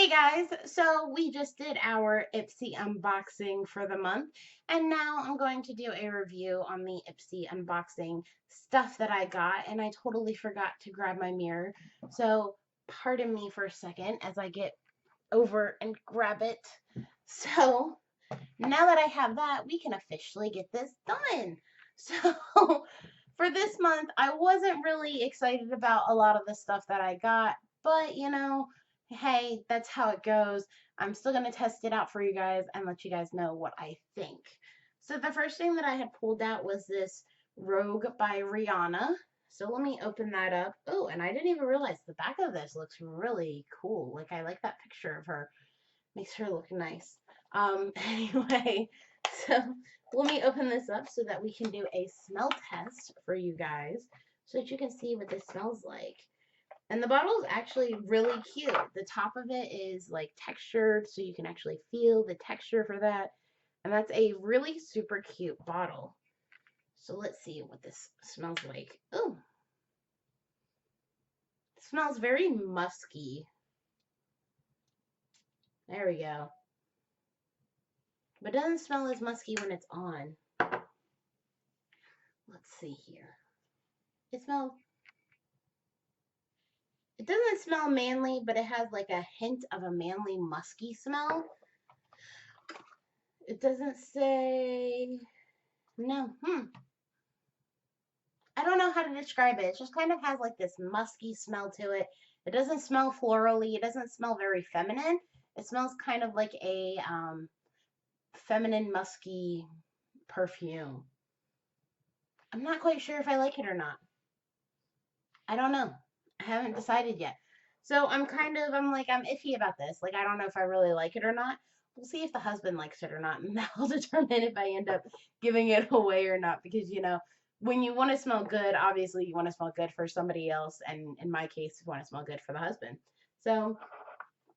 Hey guys, so we just did our Ipsy unboxing for the month, and now I'm going to do a review on the Ipsy unboxing stuff that I got, and I totally forgot to grab my mirror. So pardon me for a second as I get over and grab it. So now that I have that, we can officially get this done. So for this month, I wasn't really excited about a lot of the stuff that I got, but hey, that's how it goes. I'm still going to test it out for you guys and let you guys know what I think. So the first thing that I had pulled out was this Rogue by Rihanna. So let me open that up. Oh, and I didn't even realize the back of this looks really cool. Like I like that picture of her. Makes her look nice. Anyway, so let me open this up so that we can do a smell test for you guys so that you can see what this smells like. And the bottle is actually really cute. The top of it is like textured, so you can actually feel the texture for that. And that's a really super cute bottle. So let's see what this smells like. Oh, it smells very musky. There we go. But it doesn't smell as musky when it's on. Let's see here. It smells, it doesn't smell manly, but it has like a hint of a manly musky smell. It doesn't say, no, I don't know how to describe it. It just kind of has like this musky smell to it. It doesn't smell florally. It doesn't smell very feminine. It smells kind of like a feminine musky perfume. I'm not quite sure if I like it or not. I don't know. I haven't decided yet. So I'm iffy about this. Like, I don't know if I really like it or not. We'll see if the husband likes it or not, and that'll determine if I end up giving it away or not. Because, when you want to smell good, obviously you want to smell good for somebody else. And in my case, you want to smell good for the husband. So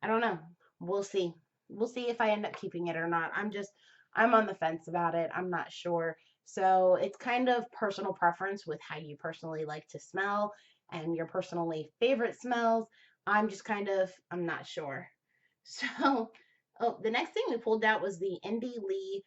I don't know. We'll see. We'll see if I end up keeping it or not. I'm on the fence about it. I'm not sure. So it's kind of personal preference with how you personally like to smell and your personally favorite smells. I'm not sure. So, oh, the next thing we pulled out was the Indie Lee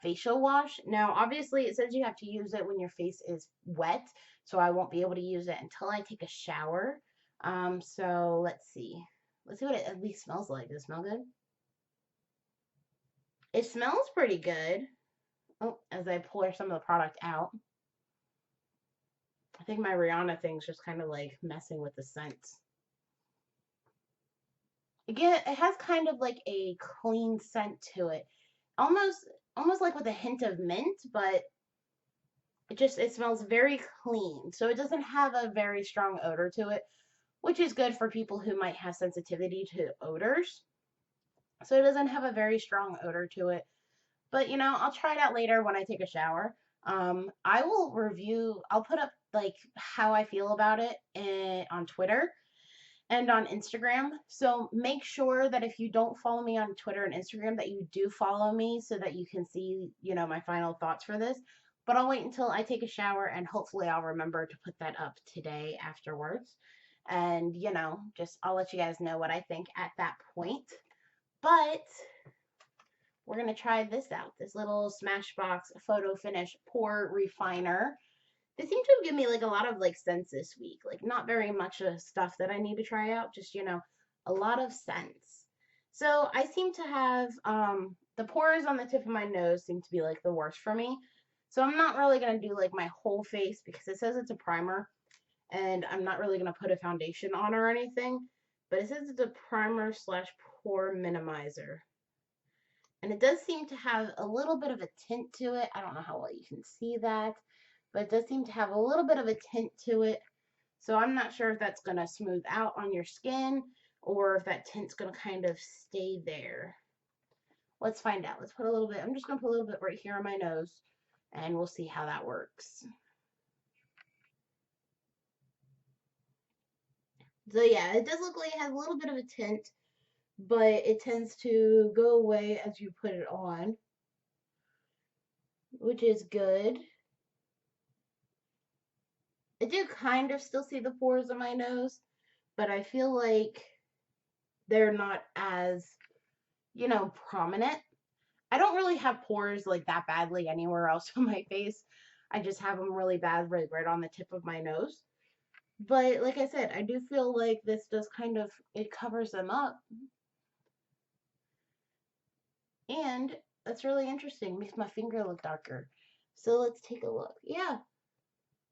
facial wash. Now, obviously, it says you have to use it when your face is wet, so I won't be able to use it until I take a shower. So let's see. Let's see what it at least smells like. Does it smell good? It smells pretty good. Oh, as I pour some of the product out. I think my Rihanna thing's just kind of like messing with the scents. Again, it has kind of like a clean scent to it. Almost like with a hint of mint, but it smells very clean. So it doesn't have a very strong odor to it, which is good for people who might have sensitivity to odors. So it doesn't have a very strong odor to it. But I'll try it out later when I take a shower. I'll put up like how I feel about it on Twitter and on Instagram. So make sure that if you don't follow me on Twitter and Instagram, that you do follow me so that you can see, my final thoughts for this. But I'll wait until I take a shower and hopefully I'll remember to put that up today afterwards. And, just I'll let you guys know what I think at that point. But we're going to try this out. This little Smashbox Photo Finish Pore Refiner. They seem to have given me like a lot of like scents this week. Like not very much of stuff that I need to try out. Just, a lot of scents. So I seem to have, the pores on the tip of my nose seem to be like the worst for me. So I'm not really going to do like my whole face because it says it's a primer. And I'm not really going to put a foundation on or anything. But it says it's a primer slash pore minimizer. And it does seem to have a little bit of a tint to it. I don't know how well you can see that, but it does seem to have a little bit of a tint to it. So I'm not sure if that's going to smooth out on your skin or if that tint's going to kind of stay there. Let's find out. Let's put a little bit. I'm just going to put a little bit right here on my nose and we'll see how that works. So yeah, it does look like it has a little bit of a tint, but it tends to go away as you put it on, which is good. I do kind of still see the pores on my nose, but I feel like they're not as, prominent. I don't really have pores like that badly anywhere else on my face. I just have them really bad right on the tip of my nose. But like I said, I do feel like this does kind of, it covers them up. And that's really interesting. Makes my finger look darker. So let's take a look. Yeah,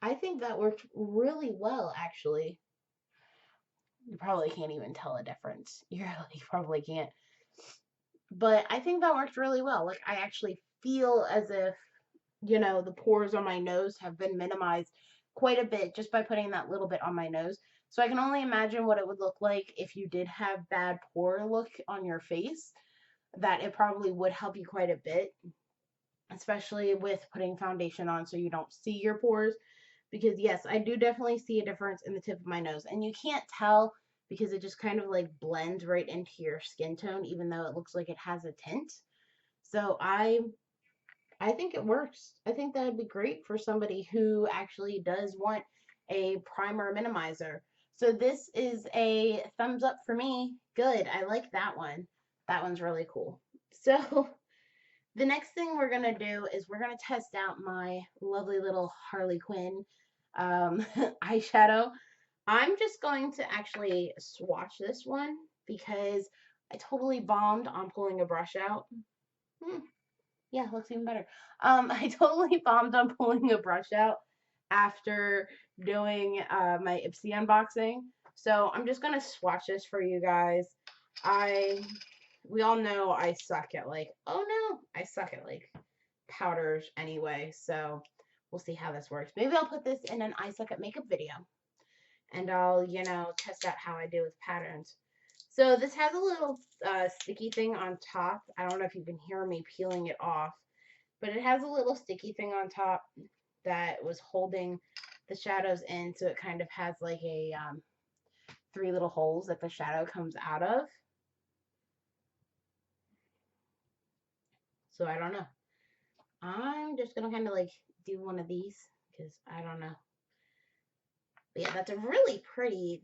I think that worked really well, actually. You probably can't even tell a difference. You probably can't. But I think that worked really well. Like, I actually feel as if, the pores on my nose have been minimized quite a bit just by putting that little bit on my nose. So I can only imagine what it would look like if you did have bad pore look on your face, that it probably would help you quite a bit, especially with putting foundation on so you don't see your pores. Because yes, I do definitely see a difference in the tip of my nose, and you can't tell because it just kind of like blends right into your skin tone, even though it looks like it has a tint. So I think it works. I think that would be great for somebody who actually does want a primer minimizer. So this is a thumbs up for me. Good. I like that one. That one's really cool. So the next thing we're going to do is we're going to test out my lovely little Harley Quinn eyeshadow. I'm just going to actually swatch this one because I totally bombed on pulling a brush out. Yeah, looks even better. I totally bombed on pulling a brush out after doing my Ipsy unboxing. So I'm just gonna swatch this for you guys. We all know I suck at I suck at like powders anyway. So we'll see how this works. Maybe I'll put this in an I suck at makeup video, and I'll test out how I do with patterns. So this has a little sticky thing on top. I don't know if you can hear me peeling it off, but it has a little sticky thing on top that was holding the shadows in, so it kind of has like a 3 little holes that the shadow comes out of. So I don't know. I'm just gonna kind of like do one of these because I don't know. But yeah, that's a really pretty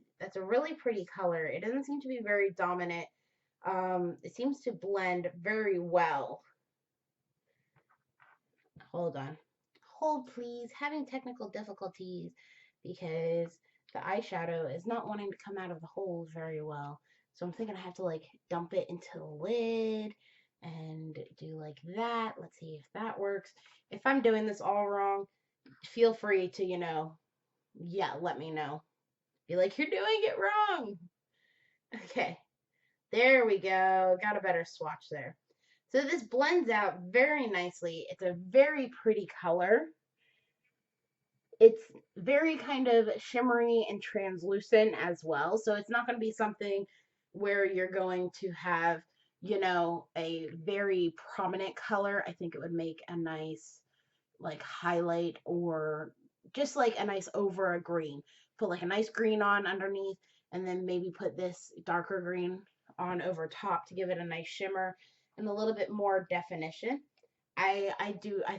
color. It doesn't seem to be very dominant. It seems to blend very well. Hold on. Hold, please. Having technical difficulties because the eyeshadow is not wanting to come out of the holes very well. So I'm thinking I have to like dump it into the lid and do like that. Let's see if that works. If I'm doing this all wrong, feel free to, let me know. Be like, you're doing it wrong. Okay. There we go. Got a better swatch there. So this blends out very nicely. It's a very pretty color. It's very kind of shimmery and translucent as well. So it's not going to be something where you're going to have, a very prominent color. I think it would make a nice like highlight, or just like a nice over a green. Put like a nice green on underneath, and then maybe put this darker green on over top to give it a nice shimmer and a little bit more definition. I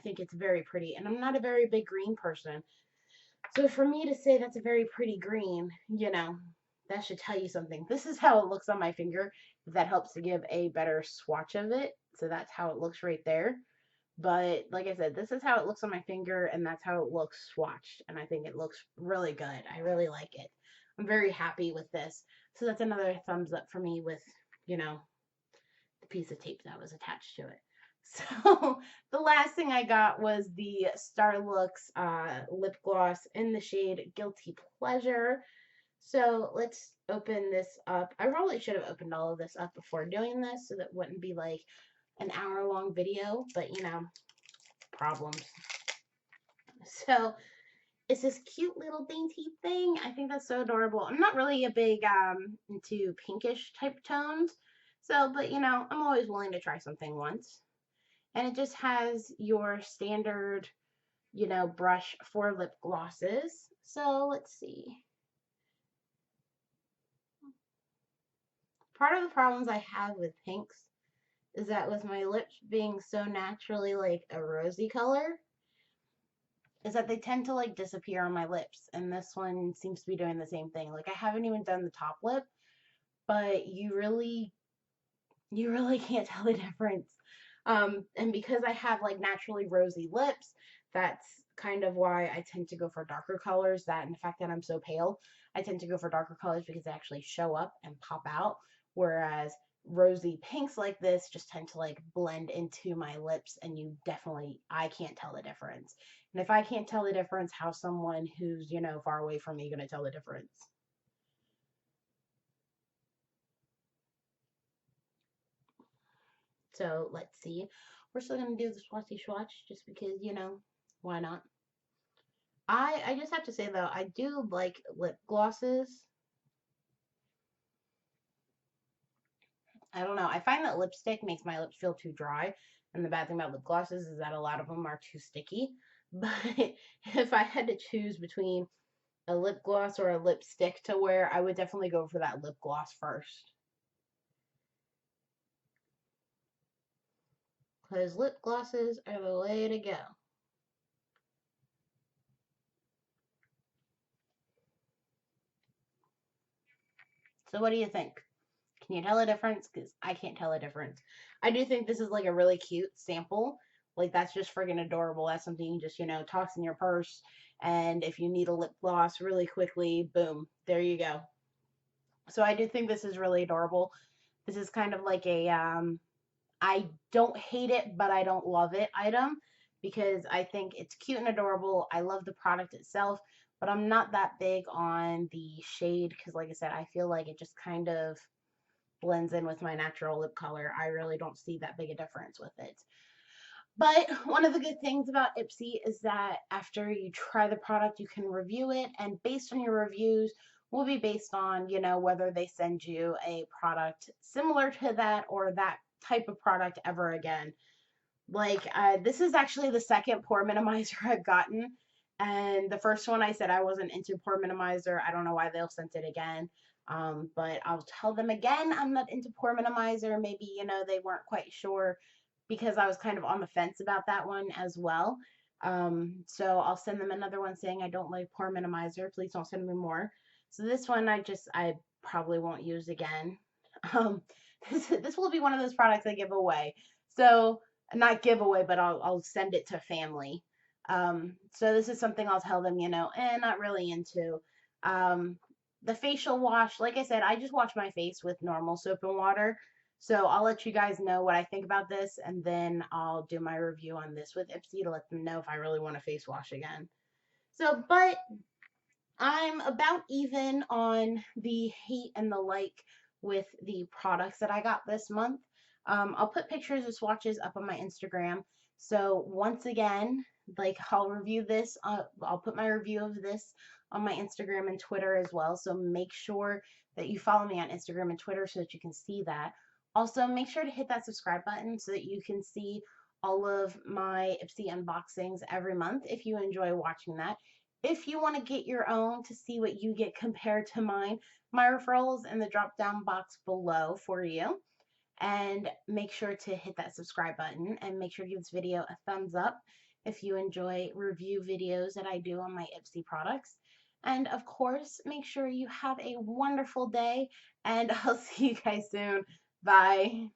think it's very pretty, and I'm not a very big green person. So for me to say that's a very pretty green, that should tell you something. This is how it looks on my finger. That helps to give a better swatch of it. So that's how it looks right there. But like I said, this is how it looks on my finger, and that's how it looks swatched. And I think it looks really good. I really like it. I'm very happy with this. So that's another thumbs up for me with, the piece of tape that was attached to it. So the last thing I got was the Starlooks lip gloss in the shade Guilty Pleasure. So let's open this up. I probably should have opened all of this up before doing this so that it wouldn't be like an hour-long video, but problems. So it's this cute little dainty thing. I think that's so adorable. I'm not really a big into pinkish type tones. So, but I'm always willing to try something once. And it just has your standard, brush for lip glosses. So let's see. Part of the problems I have with pinks is that with my lips being so naturally like a rosy color, is that they tend to like disappear on my lips. And this one seems to be doing the same thing. Like I haven't even done the top lip, but you really can't tell the difference. And because I have like naturally rosy lips, that's kind of why I tend to go for darker colors. That and the fact that I'm so pale, I tend to go for darker colors because they actually show up and pop out. Whereas rosy pinks like this just tend to like blend into my lips, and I can't tell the difference. And if I can't tell the difference, how someone who's, far away from me gonna tell the difference? So let's see. We're still gonna do the swatchy swatch just because, why not? I just have to say though, I do like lip glosses. I don't know. I find that lipstick makes my lips feel too dry. And the bad thing about lip glosses is that a lot of them are too sticky. But if I had to choose between a lip gloss or a lipstick to wear, I would definitely go for that lip gloss first. Because lip glosses are the way to go. So what do you think? Can you tell a difference? Because I can't tell a difference. I do think this is like a really cute sample. Like that's just friggin' adorable. That's something you just, toss in your purse. And if you need a lip gloss really quickly, boom, there you go. So I do think this is really adorable. This is kind of like I don't hate it, but I don't love it item because I think it's cute and adorable. I love the product itself, but I'm not that big on the shade because, like I said, I feel like it just kind of blends in with my natural lip color. I really don't see that big a difference with it. But one of the good things about Ipsy is that after you try the product, you can review it, and based on your reviews, will be based on, whether they send you a product similar to that or that type of product ever again. Like, this is actually the second pore minimizer I've gotten. And the first one I said I wasn't into pore minimizer. I don't know why they'll send it again. But I'll tell them again I'm not into pore minimizer. Maybe, they weren't quite sure because I was kind of on the fence about that one as well. So I'll send them another one saying I don't like pore minimizer. Please don't send me more. So this one I probably won't use again. Um, this will be one of those products I give away. So not giveaway, but I'll send it to family. So this is something I'll tell them, not really into. Um, the facial wash, like I said, I just wash my face with normal soap and water. So I'll let you guys know what I think about this, and then I'll do my review on this with Ipsy to let them know if I really want a face wash again. So, but I'm about even on the hate and the like with the products that I got this month. I'll put pictures of swatches up on my Instagram. So once again, like I'll review this. I'll put my review of this on my Instagram and Twitter as well. So make sure that you follow me on Instagram and Twitter so that you can see that. Also, make sure to hit that subscribe button so that you can see all of my Ipsy unboxings every month if you enjoy watching that. If you want to get your own to see what you get compared to mine, my referrals in the drop down box below for you. And make sure to hit that subscribe button and make sure to give this video a thumbs up if you enjoy review videos that I do on my Ipsy products. And of course, make sure you have a wonderful day, and I'll see you guys soon. Bye.